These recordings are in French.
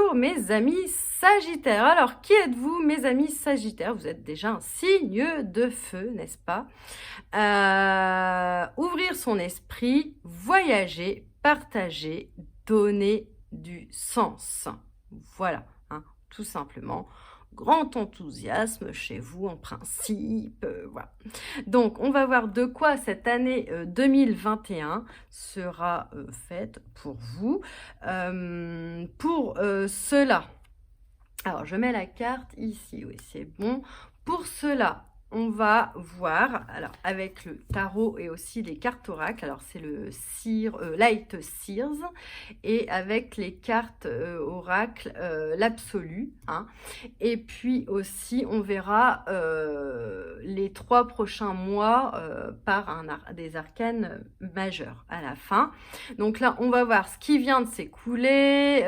Bonjour mes amis Sagittaires. Alors, qui êtes-vous mes amis Sagittaires? Vous êtes déjà un signe de feu, n'est-ce pas? Ouvrir son esprit, voyager, partager, donner du sens. Voilà, hein, tout simplement. Grand enthousiasme chez vous en principe, voilà. Donc, on va voir de quoi cette année 2021 sera faite pour vous. Pour cela, alors je mets la carte ici, oui, c'est bon. Pour cela, on va voir, alors avec le tarot et aussi les cartes oracles, alors c'est le Light Seers, et avec les cartes oracles, l'absolu, hein. Et puis aussi, on verra les 3 prochains mois par des arcanes majeurs à la fin. Donc là, on va voir ce qui vient de s'écouler,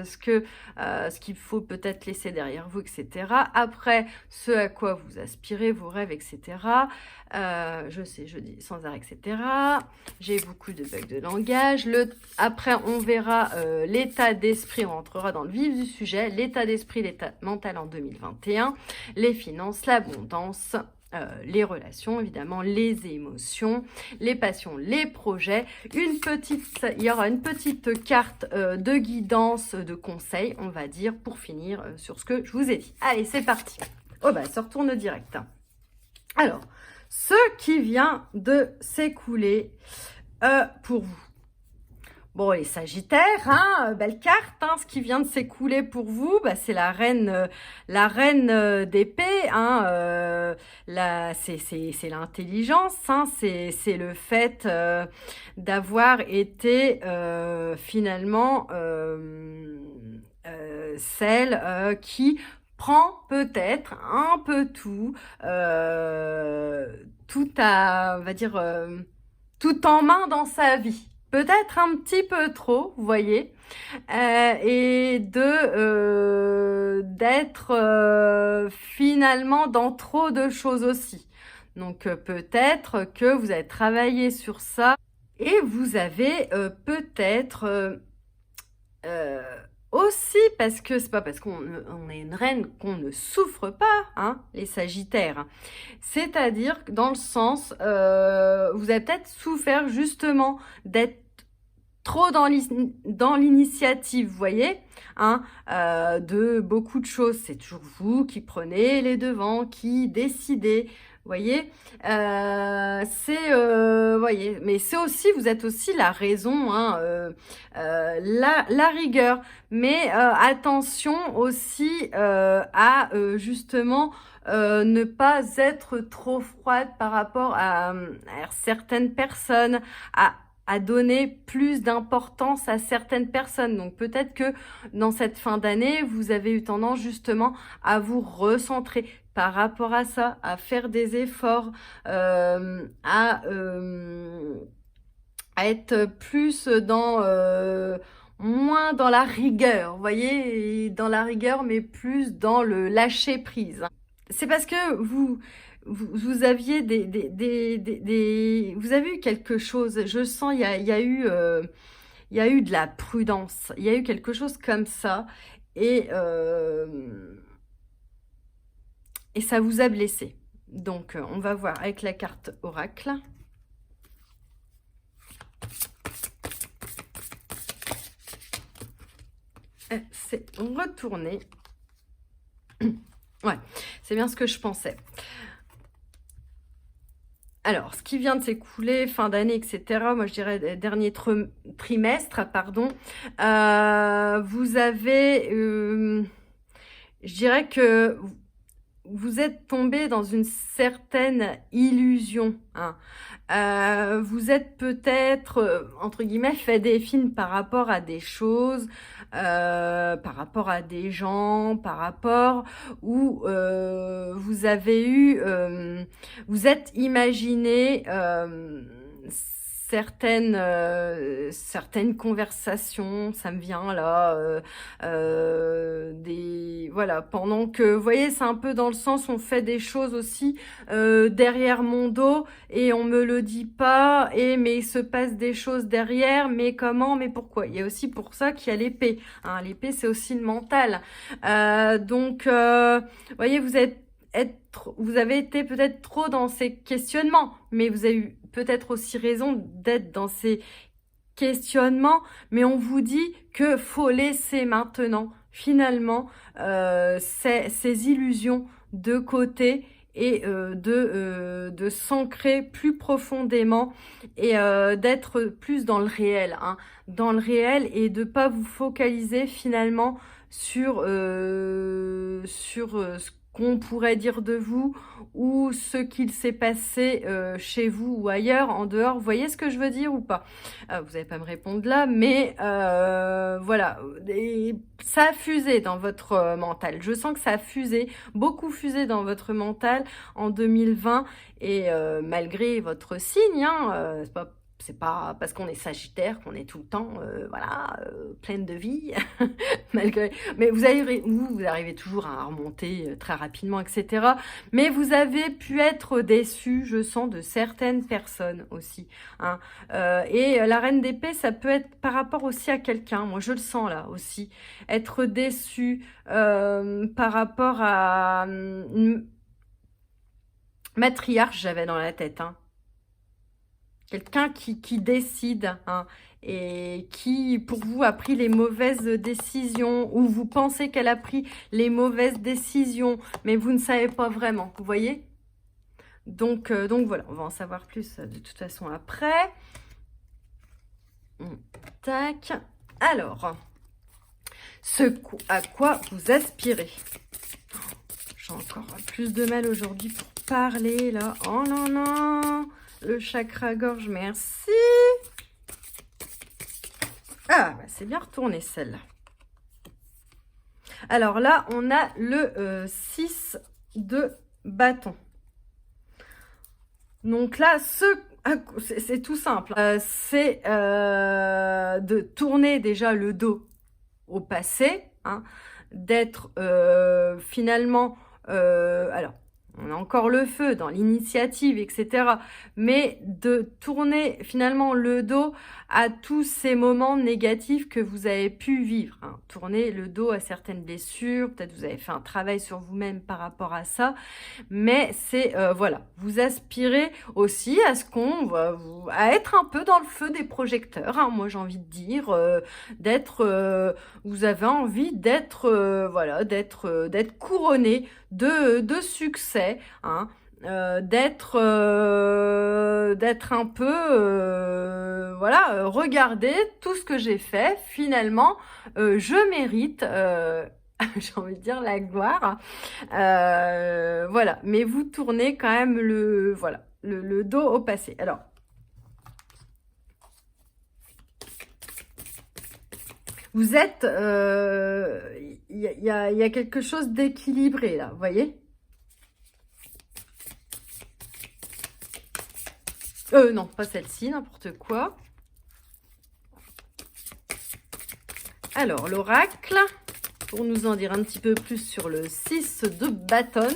ce qu'il faut peut-être laisser derrière vous, etc. Après, ce à quoi vous aspirez, vos rêves, etc. Je sais, je dis sans arrêt, etc. J'ai beaucoup de bugs de langage. Après, on verra l'état d'esprit, on rentrera dans le vif du sujet, l'état d'esprit, l'état mental en 2021, les finances, l'abondance, les relations, évidemment, les émotions, les passions, les projets. Il y aura une petite carte de guidance, de conseil, on va dire, pour finir sur ce que je vous ai dit. Allez, c'est parti. Oh bah, ça retourne direct. Alors, ce qui vient de s'écouler pour vous. Bon, les Sagittaires, hein, belle carte, hein, ce qui vient de s'écouler pour vous, bah, c'est la reine d'épée, hein, c'est l'intelligence, hein, c'est le fait d'avoir été finalement celle qui prend peut-être un peu tout on va dire, tout en main dans sa vie. Peut-être un petit peu trop, vous voyez, et d'être finalement dans trop de choses aussi. Donc peut-être que vous avez travaillé sur ça et vous avez peut-être aussi, parce que c'est pas parce qu'on est une reine qu'on ne souffre pas, hein, les Sagittaires. C'est-à-dire que dans le sens, vous avez peut-être souffert justement d'être trop dans l'initiative, vous voyez, hein, de beaucoup de choses. C'est toujours vous qui prenez les devants, qui décidez. Vous voyez, voyez, mais c'est aussi, vous êtes aussi la raison, hein, la rigueur. Mais attention aussi à justement ne pas être trop froide par rapport à certaines personnes, à donner plus d'importance à certaines personnes. Donc peut-être que dans cette fin d'année, vous avez eu tendance justement à vous recentrer par rapport à ça, à faire des efforts, à être plus dans moins dans la rigueur, vous voyez, dans la rigueur, mais plus dans le lâcher prise. C'est parce que vous aviez vous avez eu quelque chose. Je sens, il y a eu de la prudence. Il y a eu quelque chose comme ça, et ça vous a blessé. Donc, on va voir avec la carte oracle. C'est retourné. Ouais, c'est bien ce que je pensais. Alors, ce qui vient de s'écouler, fin d'année, etc., moi je dirais dernier trimestre, pardon, vous avez, je dirais que vous êtes tombé dans une certaine illusion, hein. Vous êtes peut-être, entre guillemets, fait des films par rapport à des choses, par rapport à des gens, par rapport où vous avez eu, vous êtes imaginé certaines conversations, ça me vient là, voilà, pendant que, vous voyez, c'est un peu dans le sens, on fait des choses aussi derrière mon dos et on me le dit pas, mais il se passe des choses derrière, mais comment, mais pourquoi? Il y a aussi pour ça qu'il y a l'épée, hein. L'épée, c'est aussi le mental. Donc, vous voyez, vous avez été peut-être trop dans ces questionnements, mais vous avez eu peut-être aussi raison d'être dans ces questionnements, mais on vous dit que faut laisser maintenant, finalement, ces illusions de côté et de s'ancrer plus profondément et d'être plus dans le réel, hein, dans le réel et de pas vous focaliser finalement sur ce qu'on pourrait dire de vous ou ce qu'il s'est passé chez vous ou ailleurs, en dehors. Vous voyez ce que je veux dire ou pas? Vous n'allez pas me répondre là, mais voilà. Et ça a fusé dans votre mental. Je sens que ça a fusé, beaucoup fusé dans votre mental en 2020 et malgré votre signe, hein, c'est pas parce qu'on est Sagittaire qu'on est tout le temps, voilà, pleine de vie, malgré. Mais vous arrivez toujours à remonter très rapidement, etc. Mais vous avez pu être déçu, je sens, de certaines personnes aussi, hein. Et la reine d'épée, ça peut être par rapport aussi à quelqu'un. Moi, je le sens là aussi, être déçu par rapport à une matriarche, j'avais dans la tête, hein. Quelqu'un qui décide, hein, et qui, pour vous, a pris les mauvaises décisions, ou vous pensez qu'elle a pris les mauvaises décisions, mais vous ne savez pas vraiment, vous voyez? Donc voilà, on va en savoir plus de toute façon après. Tac. Alors, à quoi vous aspirez? J'ai encore plus de mal aujourd'hui pour parler, là. Oh non, non. Le chakra-gorge, merci. Ah, bah c'est bien retourné, celle-là. Alors là, on a le 6 de bâton. Donc là, c'est tout simple. C'est de tourner déjà le dos au passé, hein, d'être finalement... alors, on a encore le feu dans l'initiative, etc. Mais de tourner finalement le dos à tous ces moments négatifs que vous avez pu vivre, hein. Tourner le dos à certaines blessures, peut-être vous avez fait un travail sur vous-même par rapport à ça. Mais c'est, voilà, vous aspirez aussi à à être un peu dans le feu des projecteurs, hein, moi j'ai envie de dire, vous avez envie d'être, voilà, d'être couronné de succès, hein, d'être un peu, voilà, regardez tout ce que j'ai fait, finalement, je mérite, j'ai envie de dire la gloire, voilà, mais vous tournez quand même voilà, le dos au passé. Alors, vous êtes, il y a quelque chose d'équilibré là, vous voyez? Non, pas celle-ci, n'importe quoi. Alors, l'oracle, pour nous en dire un petit peu plus sur le 6 de bâton.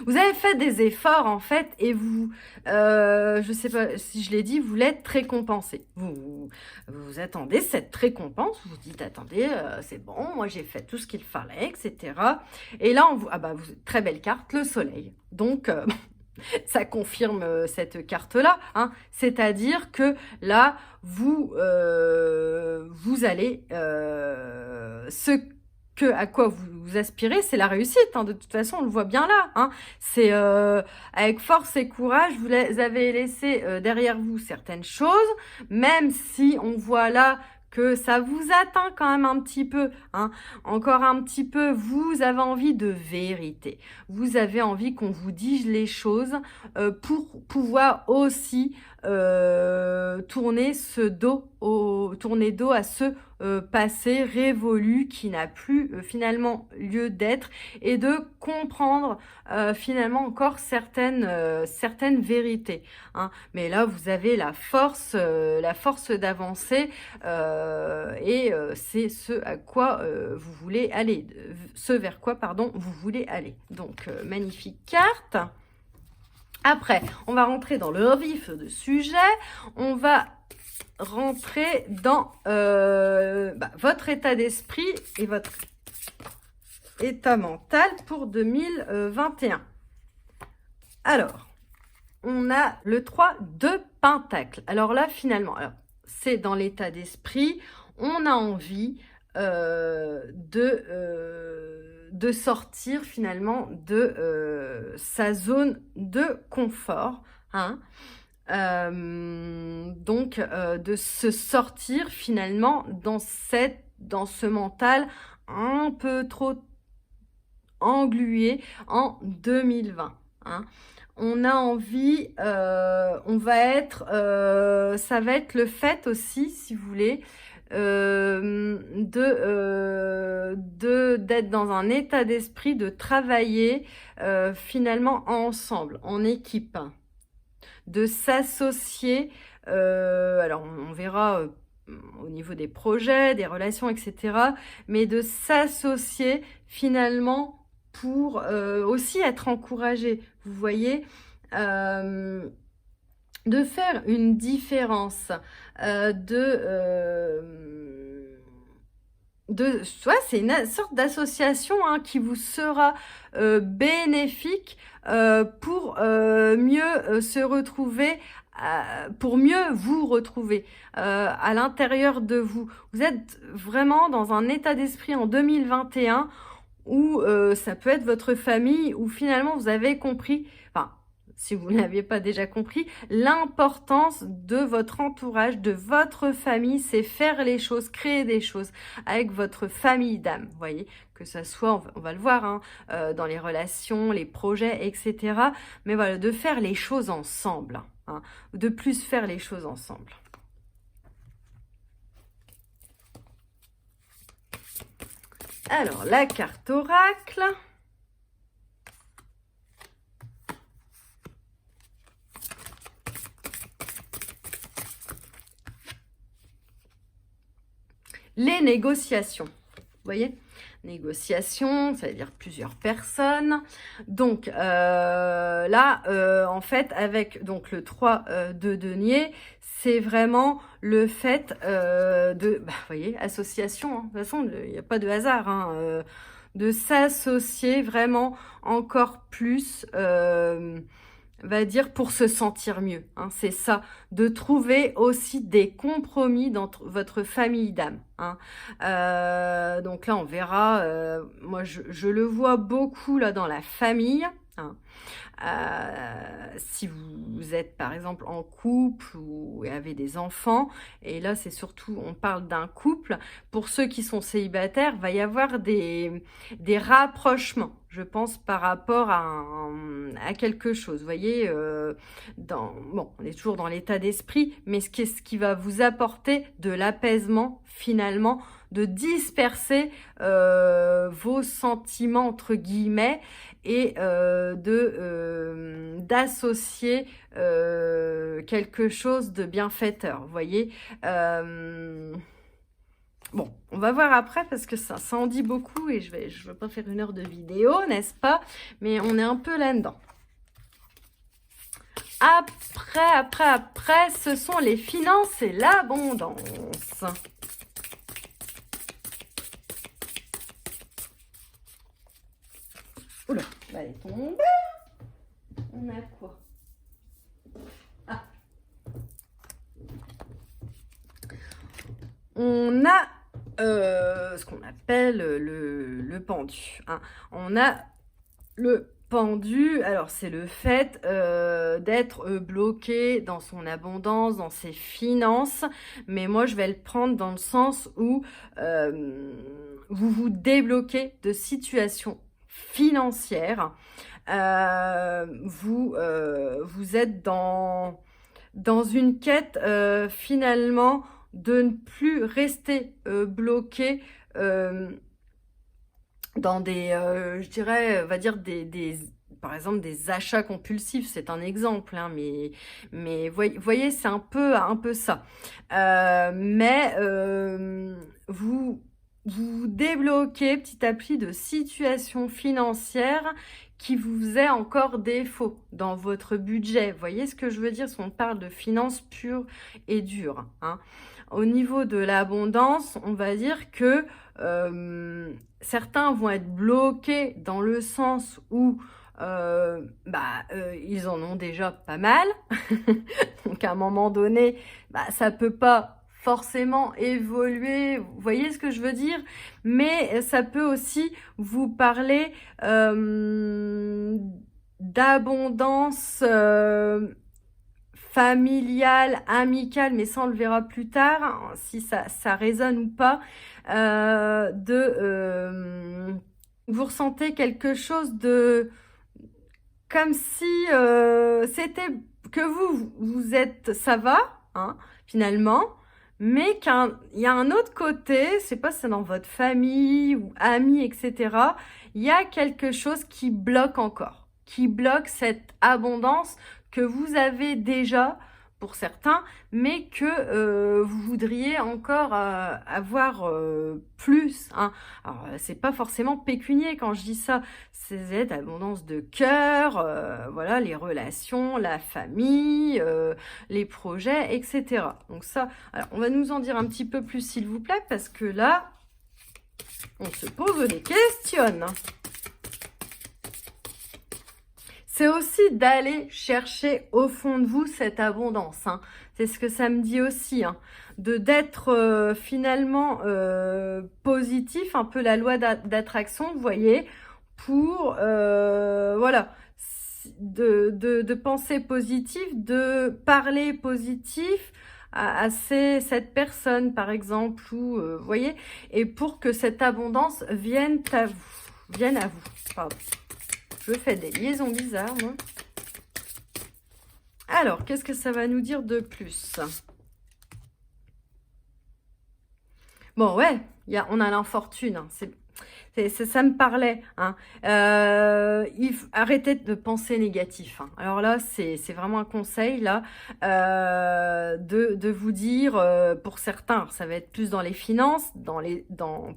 Vous avez fait des efforts, en fait, et vous, je sais pas si je l'ai dit, vous l'êtes récompensé. Vous attendez cette récompense, vous vous dites, attendez, c'est bon, moi j'ai fait tout ce qu'il fallait, etc. Et là, très belle carte, le soleil. Donc, ça confirme cette carte-là, hein. C'est-à-dire que là, vous allez, à quoi vous aspirez, c'est la réussite, hein. De toute façon, on le voit bien là, hein. C'est avec force et courage, vous avez laissé derrière vous certaines choses, même si on voit là que ça vous atteint quand même un petit peu, hein, encore un petit peu, vous avez envie de vérité. Vous avez envie qu'on vous dise les choses pour pouvoir aussi tourner dos à ce passé révolu qui n'a plus finalement lieu d'être, et de comprendre finalement encore certaines vérités, hein. Mais là, vous avez la force d'avancer, et c'est ce à quoi vous voulez aller, ce vers quoi, pardon, vous voulez aller. Donc, magnifique carte. Après, on va rentrer dans le vif du sujet. On va rentrer dans votre état d'esprit et votre état mental pour 2021. Alors, on a le 3 de Pentacles. Alors là, finalement, c'est dans l'état d'esprit. On a envie de sortir finalement de sa zone de confort, hein. Donc de se sortir finalement dans ce mental un peu trop englué en 2020, hein. On a envie, ça va être le fait aussi, si vous voulez, d'être dans un état d'esprit de travailler finalement ensemble, en équipe, de s'associer. Alors on verra au niveau des projets, des relations, etc., mais de s'associer finalement pour aussi être encouragé, vous voyez, de faire une différence, soit c'est une sorte d'association, hein, qui vous sera bénéfique pour mieux se retrouver, pour mieux vous retrouver à l'intérieur de vous. Vous êtes vraiment dans un état d'esprit en 2021 où ça peut être votre famille, où finalement vous avez compris, enfin, si vous n'aviez pas déjà compris, l'importance de votre entourage, de votre famille, c'est faire les choses, créer des choses avec votre famille d'âme, vous voyez, que ça soit, on va le voir, hein, dans les relations, les projets, etc. Mais voilà, de faire les choses ensemble, hein, de plus faire les choses ensemble. Alors, la carte oracle. Les négociations. Vous voyez, négociations, ça veut dire plusieurs personnes. Donc, là, en fait, avec donc le 3 de denier, c'est vraiment le fait vous voyez, association, hein. De toute façon, il n'y a pas de hasard, hein, de s'associer vraiment encore plus, va dire, pour se sentir mieux, hein. C'est ça, de trouver aussi des compromis dans votre famille d'âme, hein. Donc là, on verra, moi, je le vois beaucoup là dans la famille, hein. Si vous êtes par exemple en couple ou avez des enfants, et là c'est surtout, on parle d'un couple, pour ceux qui sont célibataires, va y avoir des rapprochements, je pense, par rapport à quelque chose, vous voyez, bon, on est toujours dans l'état d'esprit, mais ce qui va vous apporter de l'apaisement finalement, de disperser vos sentiments entre guillemets, et d'associer quelque chose de bienfaiteur, vous voyez. Bon, on va voir après parce que ça en dit beaucoup et je veux pas faire 1 heure de vidéo, n'est-ce pas? Mais on est un peu là-dedans. Après, ce sont les finances et l'abondance. Oula, elle est tombée. On a quoi? Ah. On a ce qu'on appelle le pendu, hein. On a le pendu, alors c'est le fait d'être bloqué dans son abondance, dans ses finances, mais moi je vais le prendre dans le sens où vous vous débloquez de situations financières, vous êtes dans dans une quête finalement de ne plus rester bloqué dans des, je dirais, on va dire par exemple des achats compulsifs, c'est un exemple, hein, mais voyez, c'est un peu ça. Mais vous débloquez petit à petit de situations financières qui vous faisaient encore défaut dans votre budget. Vous voyez ce que je veux dire si on parle de finances pures et dures, hein. Au niveau de l'abondance, on va dire que certains vont être bloqués dans le sens où ils en ont déjà pas mal. Donc à un moment donné, ça peut pas forcément évoluer. Vous voyez ce que je veux dire? Mais ça peut aussi vous parler d'abondance familiale, amicale, mais ça on le verra plus tard, hein, si ça résonne ou pas, vous ressentez quelque chose de comme si c'était que vous êtes, ça va, hein, finalement, mais il y a un autre côté, c'est pas si c'est dans votre famille ou amis, etc. Il y a quelque chose qui bloque encore, qui bloque cette abondance que vous avez déjà pour certains, mais que vous voudriez encore avoir plus, hein. Alors, c'est pas forcément pécunier quand je dis ça, c'est l'abondance de cœur, voilà, les relations, la famille, les projets, etc. Donc ça, alors on va nous en dire un petit peu plus s'il vous plaît, parce que là, on se pose des questions. C'est aussi d'aller chercher au fond de vous cette abondance, hein. C'est ce que ça me dit aussi, hein. D'être finalement positif, un peu la loi d'attraction, vous voyez, pour voilà, de penser positif, de parler positif à cette personne par exemple, ou vous voyez, et pour que cette abondance vienne à vous, pardon. Je fais des liaisons bizarres, moi. Alors, qu'est-ce que ça va nous dire de plus? Bon, ouais, on a l'infortune, hein. Ça me parlait, hein. Arrêtez de penser négatif, hein. Alors là, c'est vraiment un conseil, là, de vous dire, pour certains, ça va être plus dans les finances,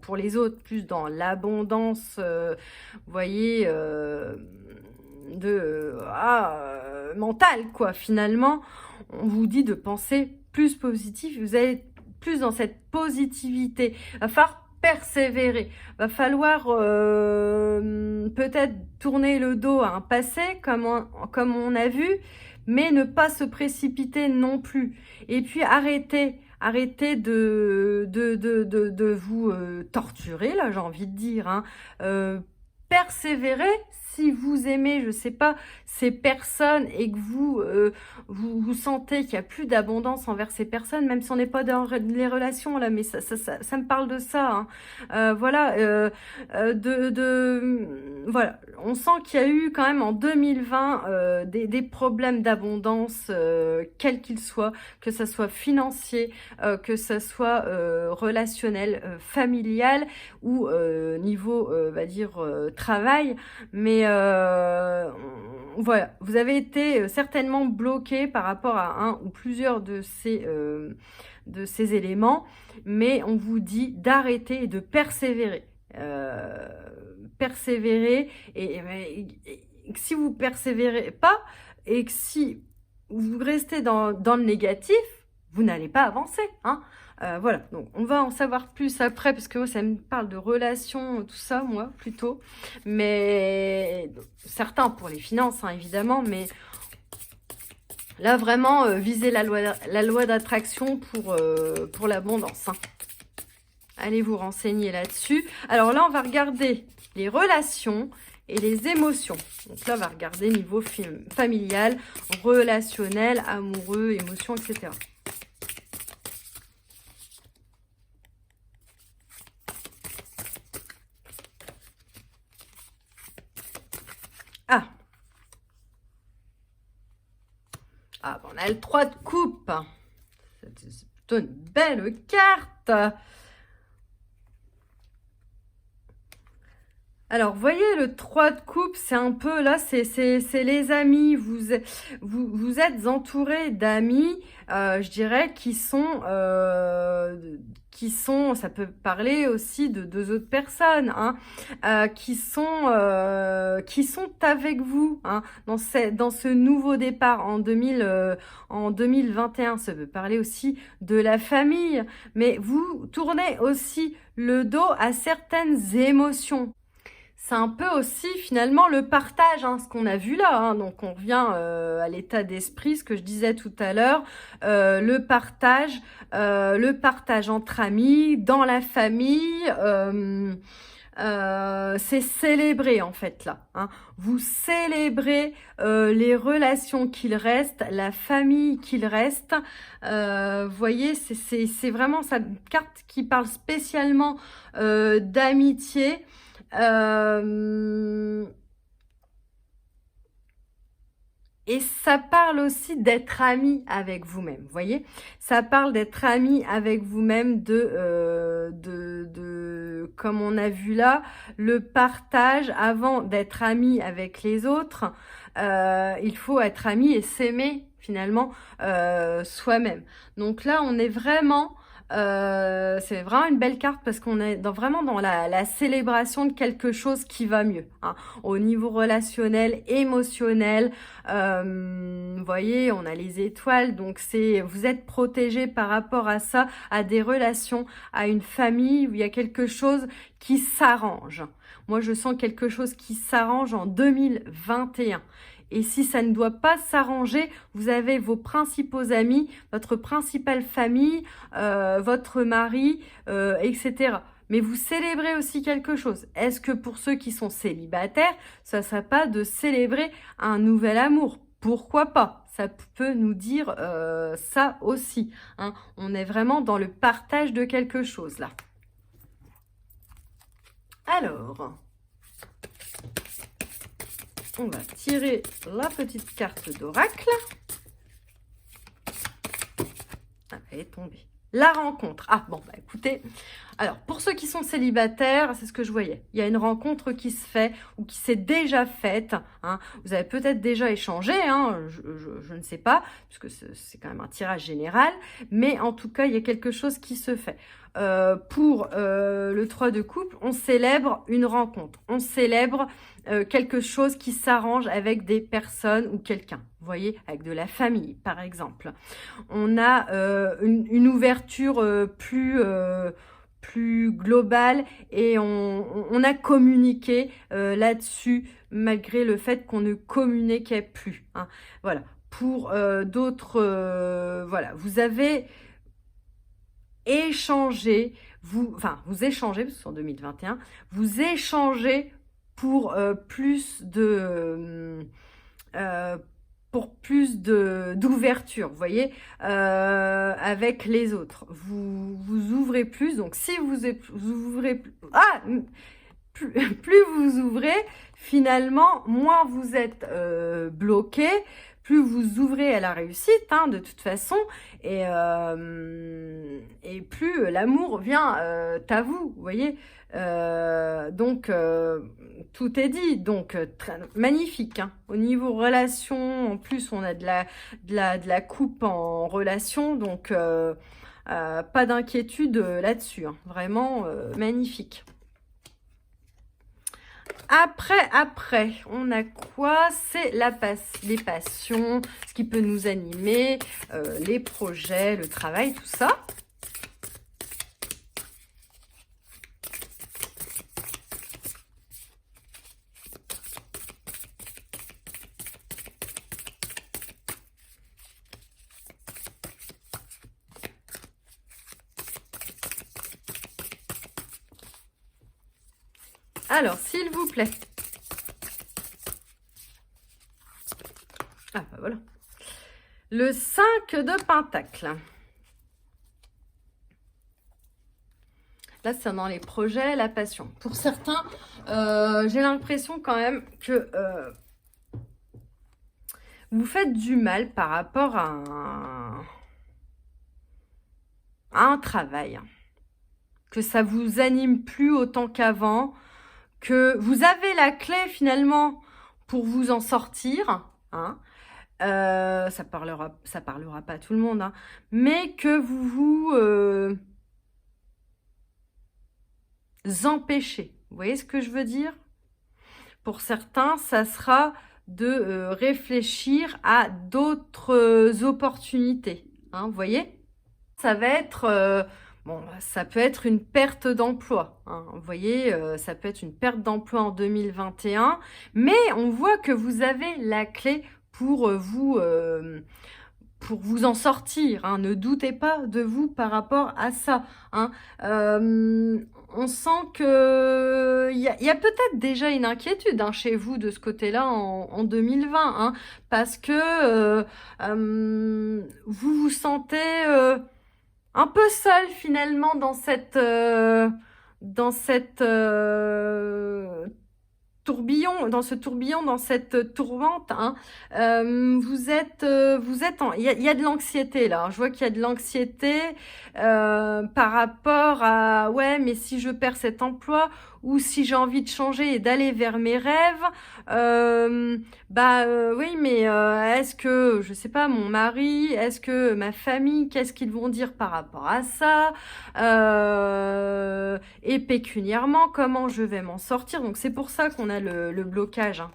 pour les autres, plus dans l'abondance, vous voyez, mentale, quoi. Finalement, on vous dit de penser plus positif, vous allez plus dans cette positivité. Il va falloir persévérer. Va falloir peut-être tourner le dos à un passé, comme on a vu, mais ne pas se précipiter non plus. Et puis arrêtez de vous torturer, là, j'ai envie de dire, hein. Persévérer. Si vous aimez, je sais pas, ces personnes et que vous sentez qu'il n'y a plus d'abondance envers ces personnes, même si on n'est pas dans les relations là, mais ça me parle de ça, hein. Voilà, voilà, on sent qu'il y a eu quand même en 2020 des problèmes d'abondance, quels qu'ils soient, que ça soit financier, que ça soit relationnel, familial ou niveau, va dire, travail. Mais voilà, vous avez été certainement bloqué par rapport à un ou plusieurs de ces éléments, mais on vous dit d'arrêter et de persévérer. Persévérer, et si vous persévérez pas, et que si vous restez dans le négatif, vous n'allez pas avancer, hein. Voilà, donc on va en savoir plus après, parce que moi ça me parle de relations, tout ça, moi, plutôt. Mais certains pour les finances, hein, évidemment, mais là vraiment, viser la loi d'attraction pour l'abondance, hein. Allez vous renseigner là-dessus. Alors là, on va regarder les relations et les émotions. Donc là, on va regarder niveau familial, relationnel, amoureux, émotions, etc. Ah, le 3 de coupe. C'est plutôt une belle carte. Alors, vous voyez, le 3 de coupe, c'est un peu, là, c'est les amis. Vous êtes entouré d'amis, je dirais, qui sont, ça peut parler aussi de deux autres personnes, hein, qui sont avec vous, hein, dans ce nouveau départ en 2021. Ça peut parler aussi de la famille, mais vous tournez aussi le dos à certaines émotions. C'est un peu aussi finalement le partage, hein, ce qu'on a vu là. Hein. Donc on revient à l'état d'esprit, ce que je disais tout à l'heure, le partage entre amis, dans la famille. C'est célébrer en fait là. Hein. Vous célébrez les relations qu'il reste, la famille qu'il reste. Vous voyez, c'est vraiment cette carte qui parle spécialement d'amitié. Et ça parle aussi d'être ami avec vous-même, vous voyez. Ça parle d'être ami avec vous-même, comme on a vu là, le partage avant d'être ami avec les autres. Il faut être ami et s'aimer finalement soi-même. Donc là, on est vraiment... c'est vraiment une belle carte parce qu'on est vraiment dans la célébration de quelque chose qui va mieux, hein, au niveau relationnel, émotionnel. Vous voyez, on a les étoiles, donc vous êtes protégé par rapport à ça, à des relations, à une famille où il y a quelque chose qui s'arrange. Moi, je sens quelque chose qui s'arrange en 2021. Et si ça ne doit pas s'arranger, vous avez vos principaux amis, votre principale famille, votre mari, etc. Mais vous célébrez aussi quelque chose. Est-ce que pour ceux qui sont célibataires, ça ne serait pas de célébrer un nouvel amour? Pourquoi pas? Ça peut nous dire ça aussi. Hein. On est vraiment dans le partage de quelque chose là. Alors... on va tirer la petite carte d'oracle. Ah, elle est tombée. La rencontre. Ah bon, bah écoutez. Alors, pour ceux qui sont célibataires, c'est ce que je voyais. Il y a une rencontre qui se fait ou qui s'est déjà faite. Hein. Vous avez peut-être déjà échangé, hein, je ne sais pas, puisque c'est quand même un tirage général. Mais en tout cas, il y a quelque chose qui se fait. Pour le 3 de coupe, on célèbre une rencontre. On célèbre quelque chose qui s'arrange avec des personnes ou quelqu'un. Vous voyez, avec de la famille, par exemple. On a une ouverture plus globale et on a communiqué là-dessus malgré le fait qu'on ne communiquait plus. Hein. Voilà. Pour d'autres, voilà, vous avez échangé, vous échangez, parce que c'est en 2021, vous échangez pour plus d'ouverture, vous voyez, avec les autres. Vous ouvrez plus, donc si vous ouvrez plus, plus vous ouvrez, finalement, moins vous êtes bloqué, plus vous ouvrez à la réussite, hein, de toute façon, et plus l'amour vient à vous, vous voyez. Donc, tout est dit, donc magnifique. Hein. Au niveau relation, en plus, on a de la coupe en relation, donc pas d'inquiétude là-dessus. Hein. Vraiment magnifique. Après, on a quoi? C'est les passions, ce qui peut nous animer, les projets, le travail, tout ça. Alors, s'il vous plaît. Ah, bah voilà. Le 5 de Pentacle. Là, c'est dans les projets, la passion. Pour certains, j'ai l'impression quand même que vous faites du mal par rapport à un travail, que ça vous anime plus autant qu'avant, que vous avez la clé finalement pour vous en sortir, hein. Ça parlera pas à tout le monde, hein, mais que vous empêchez. Vous voyez ce que je veux dire? Pour certains, ça sera de réfléchir à d'autres opportunités, hein, vous voyez? Ça va être, bon, ça peut être une perte d'emploi, hein, vous voyez, ça peut être une perte d'emploi en 2021, mais on voit que vous avez la clé pour vous en sortir, hein. Ne doutez pas de vous par rapport à ça, hein. On sent que il y a peut-être déjà une inquiétude, hein, chez vous de ce côté-là en 2020, hein, parce que vous vous sentez un peu seul finalement dans cette tourbillon, dans ce tourbillon, dans cette tourmente, hein. Vous êtes il y a de l'anxiété là, hein. Je vois qu'il y a de l'anxiété par rapport à ouais, mais si je perds cet emploi ou si j'ai envie de changer et d'aller vers mes rêves, oui, mais est-ce que je sais pas, mon mari, est-ce que ma famille, qu'est-ce qu'ils vont dire par rapport à ça, et pécuniairement comment je vais m'en sortir. Donc c'est pour ça qu'on a le blocage, hein,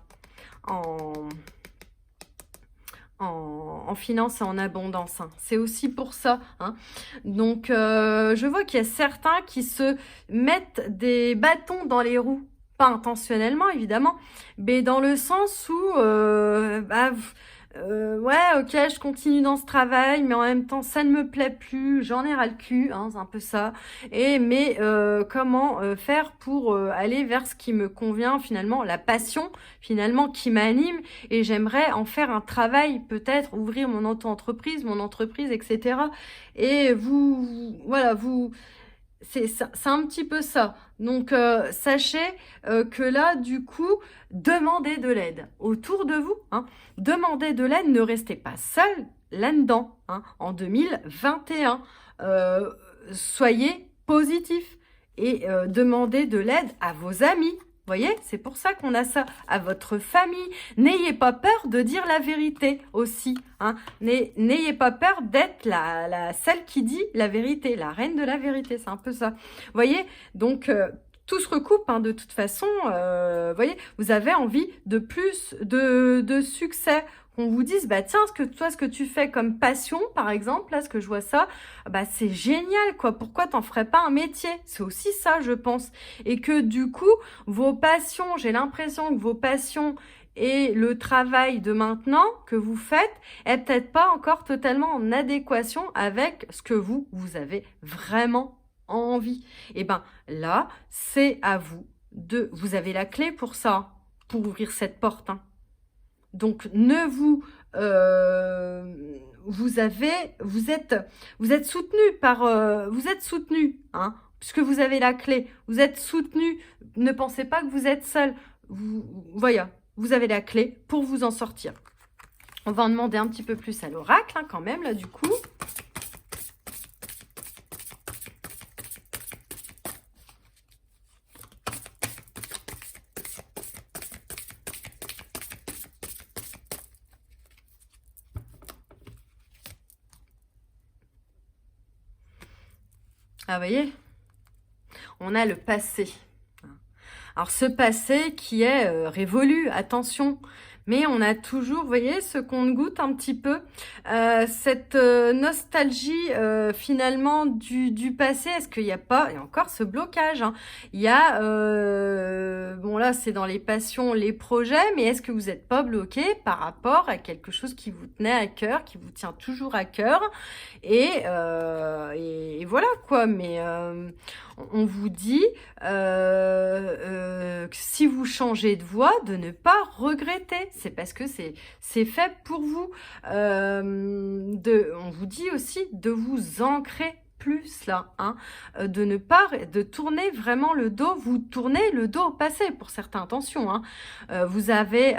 en finance et en abondance, hein. C'est aussi pour ça, hein. Donc je vois qu'il y a certains qui se mettent des bâtons dans les roues, pas intentionnellement évidemment, mais dans le sens où ouais, ok, je continue dans ce travail, mais en même temps ça ne me plaît plus, j'en ai ras le cul, hein, c'est un peu ça. Mais comment faire pour aller vers ce qui me convient finalement, la passion finalement qui m'anime, et j'aimerais en faire un travail, peut-être ouvrir mon auto-entreprise, mon entreprise, etc. Et voilà, c'est un petit peu ça. Donc sachez que là, du coup, demandez de l'aide autour de vous, hein. Demandez de l'aide, ne restez pas seul là-dedans, hein, en 2021. Soyez positif et demandez de l'aide à vos amis. Vous voyez, c'est pour ça qu'on a ça, à votre famille. N'ayez pas peur de dire la vérité aussi, hein. N'ayez pas peur d'être celle qui dit la vérité, la reine de la vérité, c'est un peu ça. Vous voyez, donc tout se recoupe, hein, de toute façon. Vous voyez, vous avez envie de plus de succès. Qu'on vous dise, bah tiens, ce que tu fais comme passion, par exemple, là, ce que je vois ça, bah c'est génial, quoi. Pourquoi t'en ferais pas un métier? C'est aussi ça, je pense. Et que du coup, vos passions, j'ai l'impression que vos passions et le travail de maintenant que vous faites est peut-être pas encore totalement en adéquation avec ce que vous avez vraiment envie. Et ben là, c'est à vous vous avez la clé pour ça, pour ouvrir cette porte, hein. Donc ne vous vous êtes soutenu par vous êtes soutenu, hein, puisque vous avez la clé. Vous êtes soutenu. Ne pensez pas que vous êtes seul. Voyez, vous avez la clé pour vous en sortir. On va en demander un petit peu plus à l'oracle, hein, quand même là du coup. Ah, vous voyez, on a le passé. Alors, ce passé qui est révolu, attention, mais on a toujours, vous voyez, ce qu'on goûte un petit peu, cette nostalgie finalement du passé. Est-ce qu'il n'y a pas, et encore ce blocage, hein, il y a, bon là c'est dans les passions, les projets, mais est-ce que vous n'êtes pas bloqué par rapport à quelque chose qui vous tenait à cœur, qui vous tient toujours à cœur, et voilà quoi, mais on vous dit que si vous changez de voie, de ne pas regretter. C'est parce que c'est fait pour vous. On vous dit aussi de vous ancrer plus là, hein, de ne pas de tourner vraiment le dos, vous tournez le dos au passé pour certaines, attention, hein. Vous avez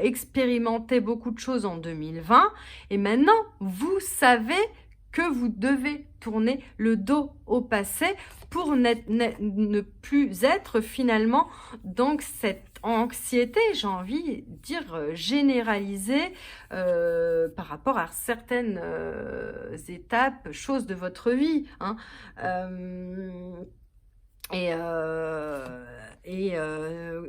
expérimenté beaucoup de choses en 2020 et maintenant vous savez que vous devez tourner le dos au passé pour ne plus être finalement dans cette anxiété, j'ai envie de dire généralisée par rapport à certaines étapes, choses de votre vie, hein.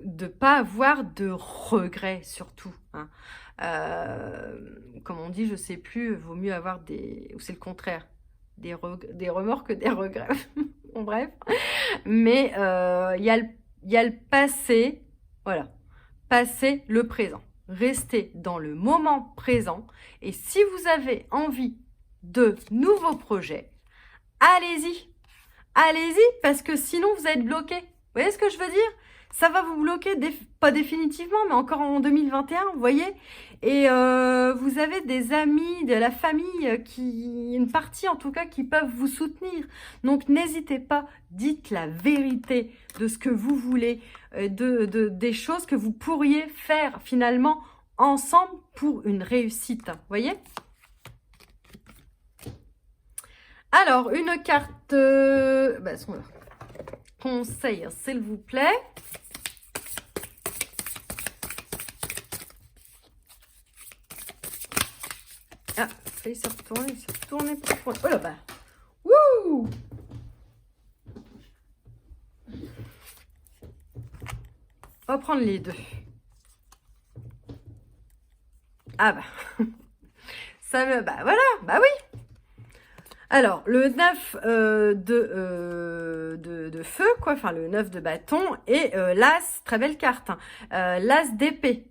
De pas avoir de regrets surtout, hein. Comme on dit, je sais plus, vaut mieux avoir ou c'est le contraire, des remords que des regrets. Bon, bref, mais il y a le passé, voilà, passé, le présent. Restez dans le moment présent et si vous avez envie de nouveaux projets, allez-y. Allez-y, parce que sinon vous allez être bloqué. Vous voyez ce que je veux dire? Ça va vous bloquer, pas définitivement, mais encore en 2021, vous voyez? Et vous avez des amis, de la famille, une partie en tout cas, qui peuvent vous soutenir. Donc n'hésitez pas, dites la vérité de ce que vous voulez, des choses que vous pourriez faire finalement ensemble pour une réussite. Vous voyez? Alors, une carte conseil, s'il vous plaît. Ah, il s'est retourné pour... Oh là bas. Wouh! On va prendre les deux. Ah bah, ça me... Bah voilà, bah oui. Alors, le 9 de feu, quoi, enfin le 9 de bâton et l'as, très belle carte, hein, l'as d'épée.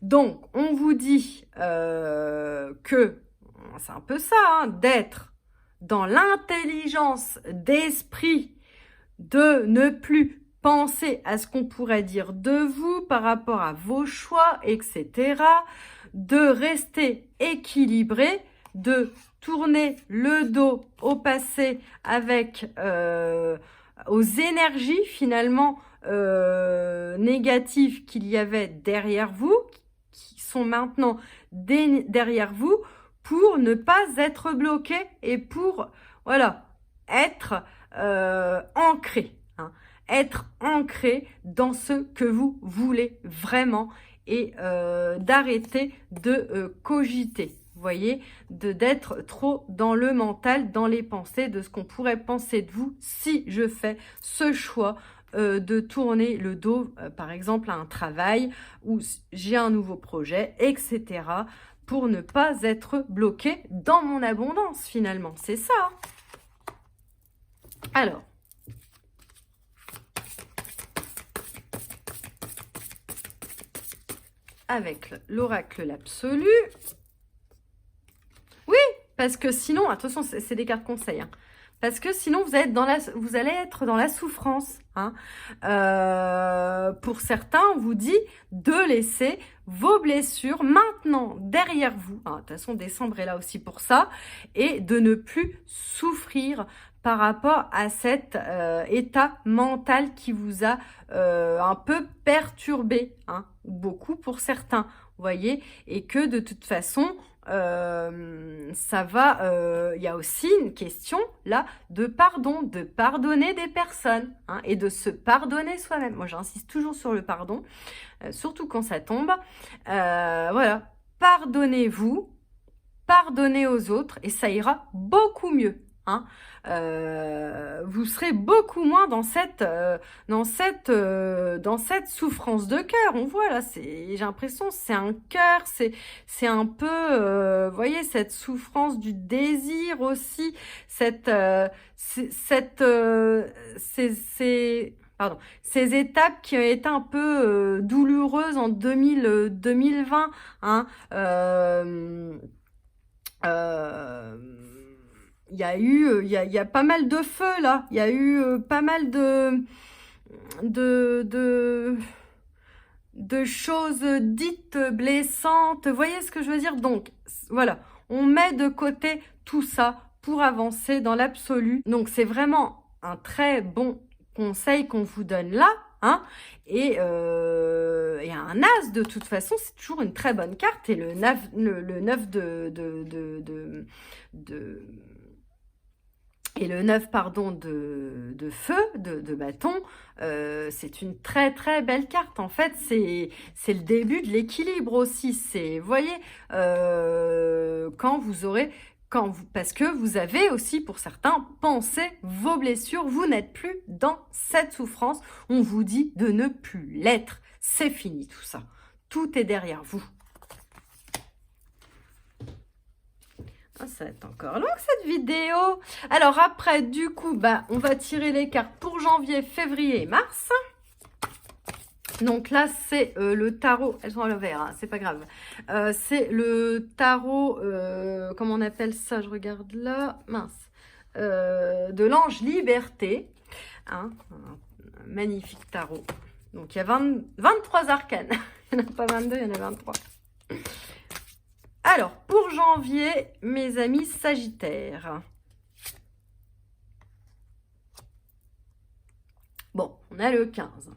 Donc, on vous dit que, c'est un peu ça, hein, d'être dans l'intelligence d'esprit, de ne plus penser à ce qu'on pourrait dire de vous par rapport à vos choix, etc. De rester équilibré, de tourner le dos au passé avec aux énergies finalement négatives qu'il y avait derrière vous, qui sont maintenant derrière vous, pour ne pas être bloqué et pour voilà être ancré, hein, être ancré dans ce que vous voulez vraiment et d'arrêter de cogiter. Vous voyez, d'être trop dans le mental, dans les pensées, de ce qu'on pourrait penser de vous si je fais ce choix de tourner le dos, par exemple, à un travail ou j'ai un nouveau projet, etc. pour ne pas être bloqué dans mon abondance, finalement. C'est ça. Alors, avec l'oracle l'absolu... Oui, parce que sinon, attention, c'est des cartes conseils, hein, parce que sinon, vous allez être dans la souffrance, hein. Pour certains, on vous dit de laisser vos blessures maintenant derrière vous. Hein, de toute façon, décembre est là aussi pour ça. Et de ne plus souffrir par rapport à cet état mental qui vous a un peu perturbé, hein, beaucoup pour certains, vous voyez, et que de toute façon... ça va, il y a aussi une question là de pardon, de pardonner des personnes, hein, et de se pardonner soi-même. Moi, j'insiste toujours sur le pardon, surtout quand ça tombe. Voilà, pardonnez-vous, pardonnez aux autres et ça ira beaucoup mieux. Hein. Vous serez beaucoup moins dans cette souffrance de cœur. On voit là, j'ai l'impression c'est un cœur, c'est un peu, vous voyez, cette souffrance du désir aussi, ces étapes qui ont été un peu douloureuses en 2020, hein. Il y a eu, il y a pas mal de feux là. Il y a eu pas mal de choses dites blessantes. Vous voyez ce que je veux dire? Donc, voilà, on met de côté tout ça pour avancer dans l'absolu. Donc, c'est vraiment un très bon conseil qu'on vous donne là. Hein, et un as, de toute façon, c'est toujours une très bonne carte. Et le 9, et le 9, pardon, de feu, de bâton, c'est une très très belle carte. En fait, c'est le début de l'équilibre aussi. C'est, vous voyez, quand vous aurez... parce que vous avez aussi, pour certains, pensé vos blessures. Vous n'êtes plus dans cette souffrance. On vous dit de ne plus l'être. C'est fini tout ça. Tout est derrière vous. Ah, ça va être encore long cette vidéo. Alors après, du coup, on va tirer les cartes pour janvier, février et mars. Donc là, c'est le tarot, elles sont à l'envers, hein, c'est pas grave. C'est le tarot, comment on appelle ça? Je regarde là, mince. De l'ange liberté. Hein, un magnifique tarot. Donc il y a 23 arcanes. Il n'y en a pas 22, il y en a 23. Alors, pour janvier, mes amis Sagittaires. Bon, on a le 15.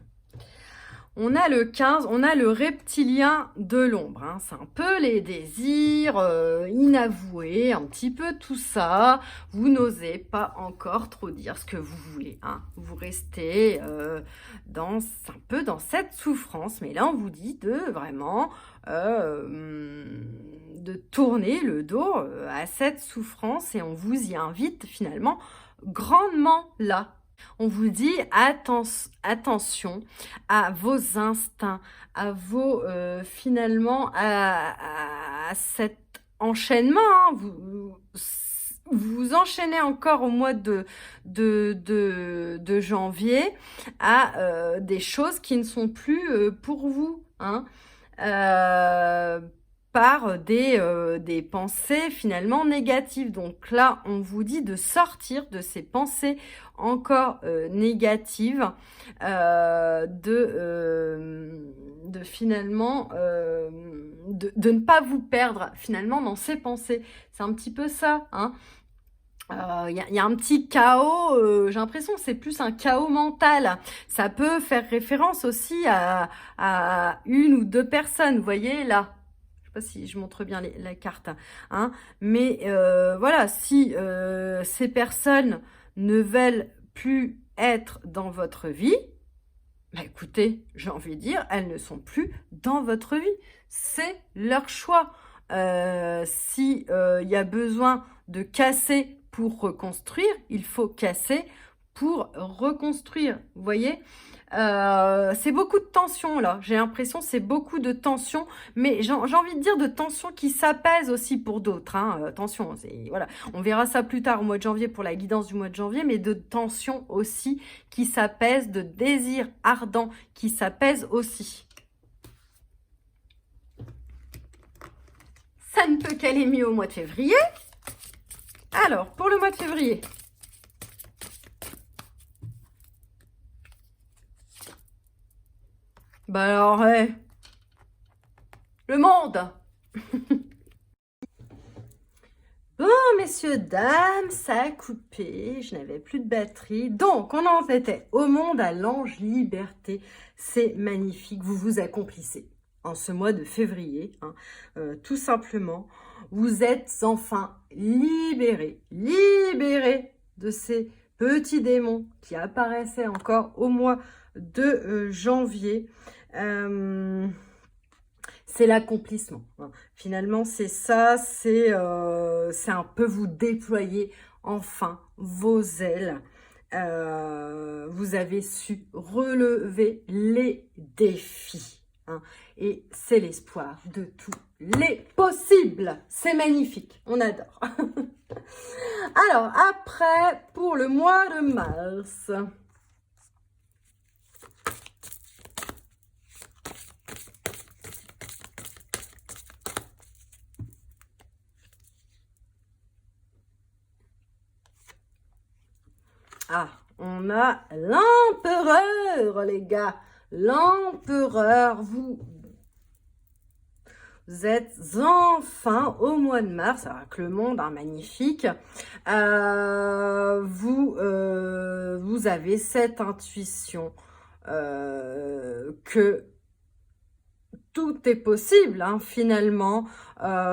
On a le 15, on a le reptilien de l'ombre. Hein. C'est un peu les désirs inavoués, un petit peu tout ça. Vous n'osez pas encore trop dire ce que vous voulez. Hein. Vous restez un peu dans cette souffrance. Mais là, on vous dit de vraiment de tourner le dos à cette souffrance. Et on vous y invite finalement grandement là. On vous dit attention à vos instincts, à vos finalement à cet enchaînement. Hein. Vous enchaînez encore au mois de janvier à des choses qui ne sont plus pour vous. Hein. Par des pensées finalement négatives. Donc là, on vous dit de sortir de ces pensées encore négatives, de finalement de ne pas vous perdre finalement dans ces pensées. C'est un petit peu ça, hein. Y a un petit chaos, j'ai l'impression que c'est plus un chaos mental. Ça peut faire référence aussi à une ou deux personnes, vous voyez là. Pas si je montre bien la carte, hein, mais voilà, si ces personnes ne veulent plus être dans votre vie, écoutez, j'ai envie de dire, elles ne sont plus dans votre vie. C'est leur choix. Si y a besoin de casser pour reconstruire, il faut casser pour reconstruire, vous voyez. C'est beaucoup de tension là, j'ai l'impression c'est beaucoup de tension, mais j'ai envie de dire de tension qui s'apaise aussi pour d'autres, hein. Attention, voilà, on verra ça plus tard au mois de janvier pour la guidance du mois de janvier, mais de tension aussi qui s'apaise, de désir ardent qui s'apaise aussi. Ça ne peut qu'aller mieux au mois de février. Alors, pour le mois de février, alors, le monde. Bon, messieurs, dames, ça a coupé, je n'avais plus de batterie. Donc, on en était au monde, à l'ange liberté. C'est magnifique, vous vous accomplissez en ce mois de février, hein, tout simplement. Vous êtes enfin libérés de ces petits démons qui apparaissaient encore au mois de janvier. C'est l'accomplissement. Hein. Finalement, c'est ça, c'est un peu vous déployer enfin vos ailes. Vous avez su relever les défis. Hein, et c'est l'espoir de tous les possibles. C'est magnifique, on adore. Alors, après, pour le mois de mars... Ah, on a l'empereur, les gars. L'empereur, Vous êtes enfin au mois de mars, avec le monde, hein, magnifique. Vous avez cette intuition que tout est possible, hein, finalement.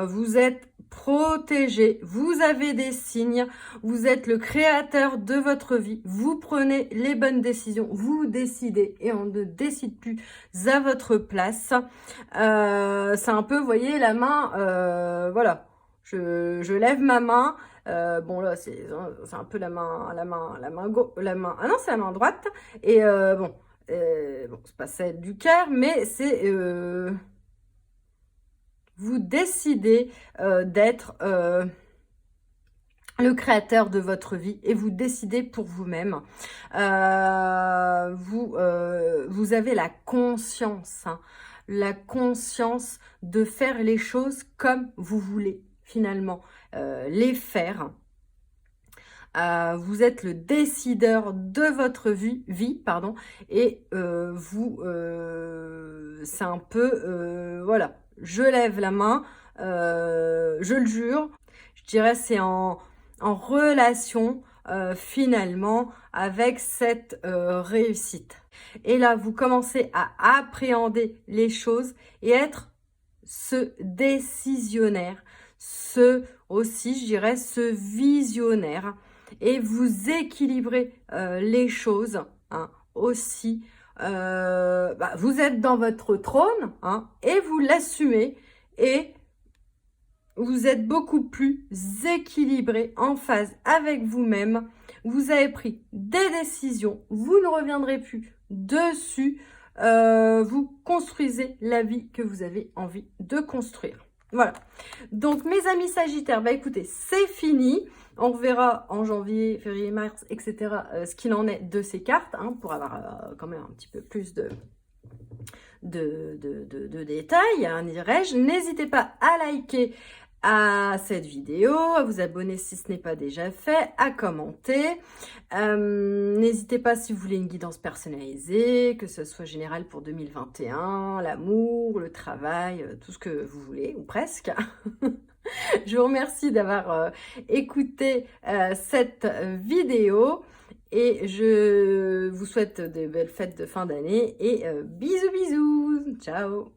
Vous êtes protégé, vous avez des signes, vous êtes le créateur de votre vie, vous prenez les bonnes décisions, vous décidez et on ne décide plus à votre place. C'est un peu, vous voyez, la main, voilà, je lève ma main. Bon là c'est un peu la main ah non, c'est la main droite. Et bon, c'est pas celle du cœur, mais c'est vous décidez d'être le créateur de votre vie et vous décidez pour vous-même. Vous avez la conscience, hein, la conscience de faire les choses comme vous voulez finalement les faire. Vous êtes le décideur de votre vie, pardon, et c'est un peu, voilà, je lève la main, je le jure, je dirais c'est en relation finalement avec cette réussite. Et là, vous commencez à appréhender les choses et être ce décisionnaire, aussi, je dirais, ce visionnaire. Et vous équilibrez les choses, hein, aussi. Vous êtes dans votre trône, hein, et vous l'assumez et vous êtes beaucoup plus équilibré, en phase avec vous-même. Vous avez pris des décisions, vous ne reviendrez plus dessus. Vous construisez la vie que vous avez envie de construire. Voilà. Donc, mes amis Sagittaires, écoutez, c'est fini. On reverra en janvier, février, mars, etc. Ce qu'il en est de ces cartes, hein, pour avoir quand même un petit peu plus de détails, hein, dirais-je. N'hésitez pas à liker cette vidéo, à vous abonner si ce n'est pas déjà fait, à commenter. N'hésitez pas si vous voulez une guidance personnalisée, que ce soit général pour 2021, l'amour, le travail, tout ce que vous voulez, ou presque. Je vous remercie d'avoir écouté cette vidéo et je vous souhaite de belles fêtes de fin d'année et bisous bisous, ciao.